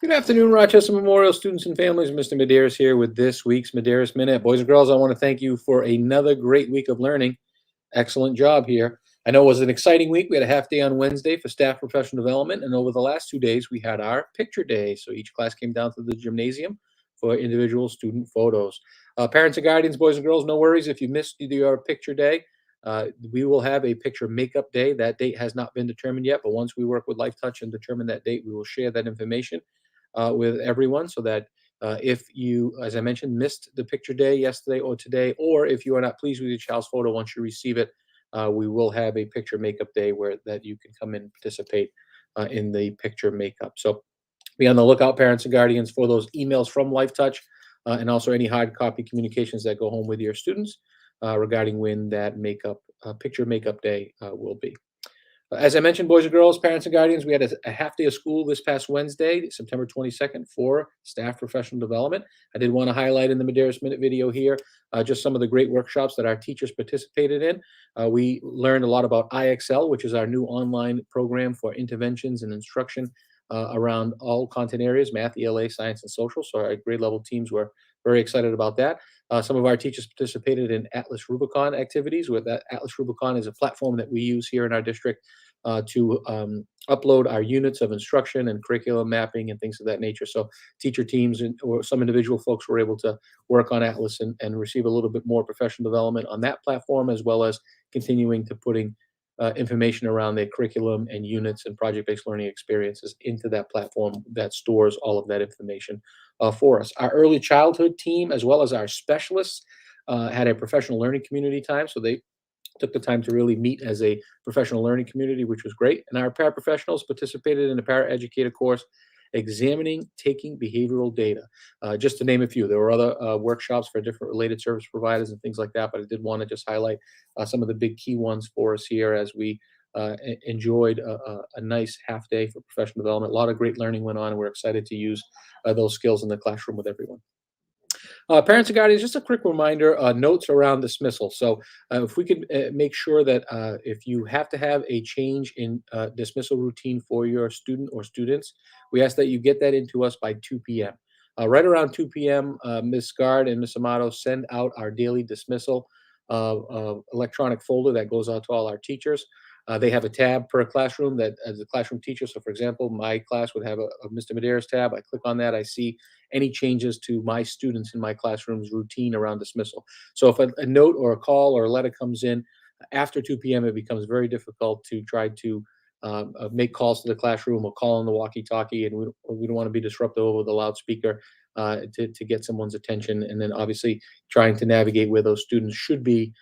Good afternoon, Rochester Memorial students and families. Mr. Medeiros here with this week's Medeiros Minute. Boys and girls, I want to thank you for another great week of learning. Excellent job here. I know it was an exciting week. We had a half day on Wednesday for staff professional development, and over the last 2 days, we had our picture day. So each class came down to the gymnasium for individual student photos. Parents and guardians, boys and girls, no worries if you missed your picture day. We will have a picture makeup day. That date has not been determined yet, but once we work with Life Touch and determine that date, we will share that information with everyone so that if you, as I mentioned, missed the picture day yesterday or today, or if you are not pleased with your child's photo once you receive it, we will have a picture makeup day where that you can come in and participate in the picture makeup. So be on the lookout, parents and guardians, for those emails from LifeTouch and also any hard copy communications that go home with your students regarding when that makeup picture makeup day will be. As I mentioned, boys and girls, parents and guardians, we had a half day of school this past Wednesday, September 22nd, for staff professional development. I did want to highlight in the Medeiros Minute video here just some of the great workshops that our teachers participated in. We learned a lot about IXL, which is our new online program for interventions and instruction around all content areas, math, ELA, science, and social. So our grade level teams were very excited about that. Some of our teachers participated in Atlas Rubicon activities, where that Atlas Rubicon is a platform that we use here in our district to upload our units of instruction and curriculum mapping and things of that nature. So teacher teams or some individual folks were able to work on Atlas and receive a little bit more professional development on that platform, as well as continuing to putting information around their curriculum and units and project-based learning experiences into that platform that stores all of that information for us. Our early childhood team, as well as our specialists, had a professional learning community time. So they took the time to really meet as a professional learning community, which was great. And our paraprofessionals participated in a paraeducator course examining taking behavioral data, just to name a few. There were other workshops for different related service providers and things like that, but I did want to just highlight some of the big key ones for us here as we enjoyed a nice half day for professional development. A lot of great learning went on, and we're excited to use those skills in the classroom with everyone. Parents and guardians, just a quick reminder, notes around dismissal. So if we could make sure that if you have to have a change in dismissal routine for your student or students, we ask that you get that into us by 2 p.m. Right around 2 p.m., Ms. Gard and Ms. Amato send out our daily dismissal electronic folder that goes out to all our teachers. They have a tab per classroom that, as a classroom teacher, so for example, my class would have a Mr. Medeiros tab. I click on that, I see any changes to my students in my classroom's routine around dismissal. So if a note or a call or a letter comes in after 2 p.m., it becomes very difficult to try to make calls to the classroom or call on the walkie-talkie, and we don't want to be disruptive over the loudspeaker to get someone's attention. And then obviously trying to navigate where those students should be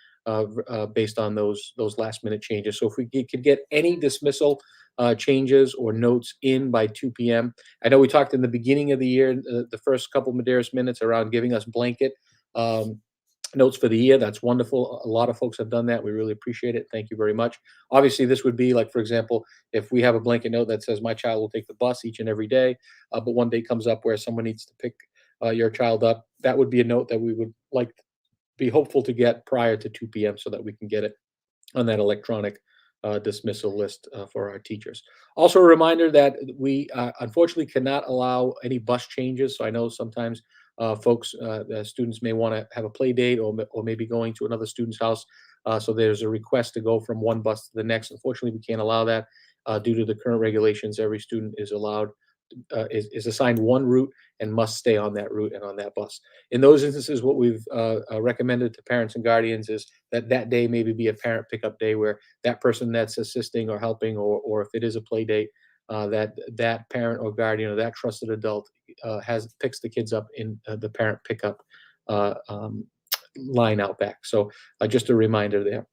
based on those last minute changes. So if we could get any dismissal changes or notes in by 2 p.m. I know we talked in the beginning of the year, the first couple Medeiros minutes around giving us blanket notes for the year. That's wonderful. A lot of folks have done that. We really appreciate it. Thank you very much. Obviously, this would be like, for example, if we have a blanket note that says my child will take the bus each and every day, but one day comes up where someone needs to pick your child up, that would be a note that we would like be hopeful to get prior to 2 p.m. so that we can get it on that electronic dismissal list for our teachers. Also, a reminder that we unfortunately cannot allow any bus changes. So I know sometimes folks, students may want to have a play date or maybe going to another student's house. So there's a request to go from one bus to the next. Unfortunately, we can't allow that due to the current regulations. Every student is allowed is assigned one route and must stay on that route and on that bus. In those instances, what we've recommended to parents and guardians is that that day maybe be a parent pickup day where that person that's assisting or helping, or if it is a play date, that parent or guardian or that trusted adult picks the kids up in the parent pickup line out back. So just a reminder there.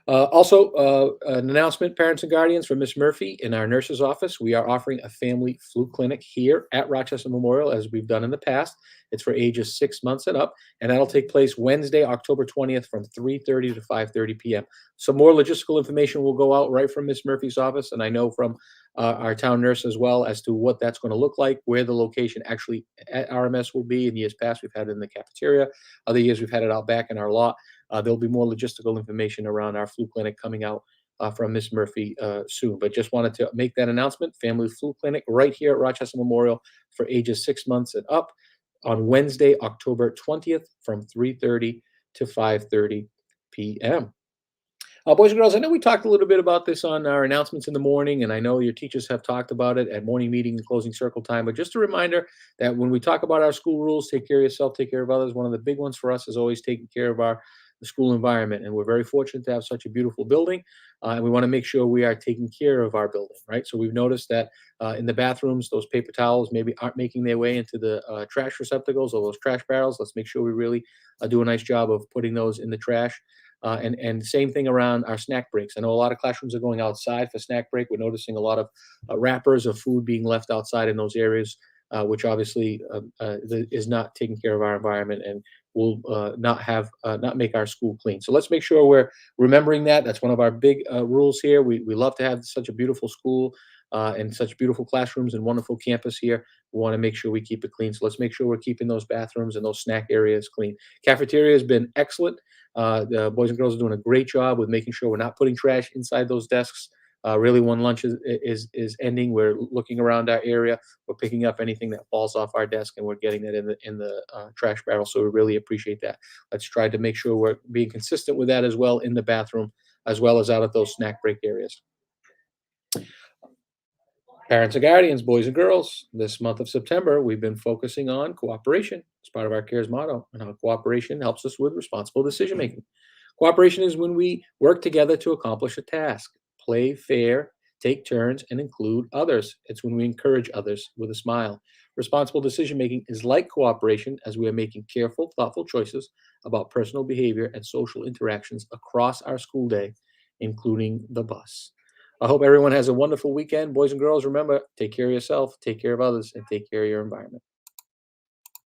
Also, an announcement, parents and guardians, from Miss Murphy in our nurse's office. We are offering a family flu clinic here at Rochester Memorial, as we've done in the past. It's for ages 6 months and up, and that'll take place Wednesday, October 20th from 3:30 to 5:30 p.m. Some more logistical information will go out right from Miss Murphy's office, and I know from our town nurse as well as to what that's going to look like, where the location actually at RMS will be. In years past, we've had it in the cafeteria. Other years, we've had it out back in our lot. There'll be more logistical information around our flu clinic coming out from Miss Murphy soon. But just wanted to make that announcement. Family flu clinic right here at Rochester Memorial for ages 6 months and up on Wednesday, October 20th from 3:30 to 5:30 p.m. Boys and girls, I know we talked a little bit about this on our announcements in the morning, and I know your teachers have talked about it at morning meeting and closing circle time. But just a reminder that when we talk about our school rules, take care of yourself, take care of others. One of the big ones for us is always taking care of our the school environment, and we're very fortunate to have such a beautiful building, and we want to make sure we are taking care of our building, right? So we've noticed that in the bathrooms, those paper towels maybe aren't making their way into the trash receptacles or those trash barrels. Let's make sure we really do a nice job of putting those in the trash. And same thing around our snack breaks. I know a lot of classrooms are going outside for snack break. We're noticing a lot of wrappers of food being left outside in those areas, which obviously is not taking care of our environment and will not make our school clean. So let's make sure we're remembering that. That's one of our big rules here. We love to have such a beautiful school and such beautiful classrooms and wonderful campus here. We want to make sure we keep it clean. So let's make sure we're keeping those bathrooms and those snack areas clean. Cafeteria has been excellent. The boys and girls are doing a great job with making sure we're not putting trash inside those desks. Really, when lunch is ending, we're looking around our area. We're picking up anything that falls off our desk, and we're getting that in the trash barrel. So we really appreciate that. Let's try to make sure we're being consistent with that as well in the bathroom, as well as out at those snack break areas. Parents and guardians, boys and girls, this month of September, we've been focusing on cooperation as part of our CARES motto and how cooperation helps us with responsible decision making. Cooperation is when we work together to accomplish a task, play fair, take turns, and include others. It's when we encourage others with a smile. Responsible decision making is like cooperation as we are making careful, thoughtful choices about personal behavior and social interactions across our school day, including the bus. I hope everyone has a wonderful weekend. Boys and girls, remember, take care of yourself, take care of others, and take care of your environment.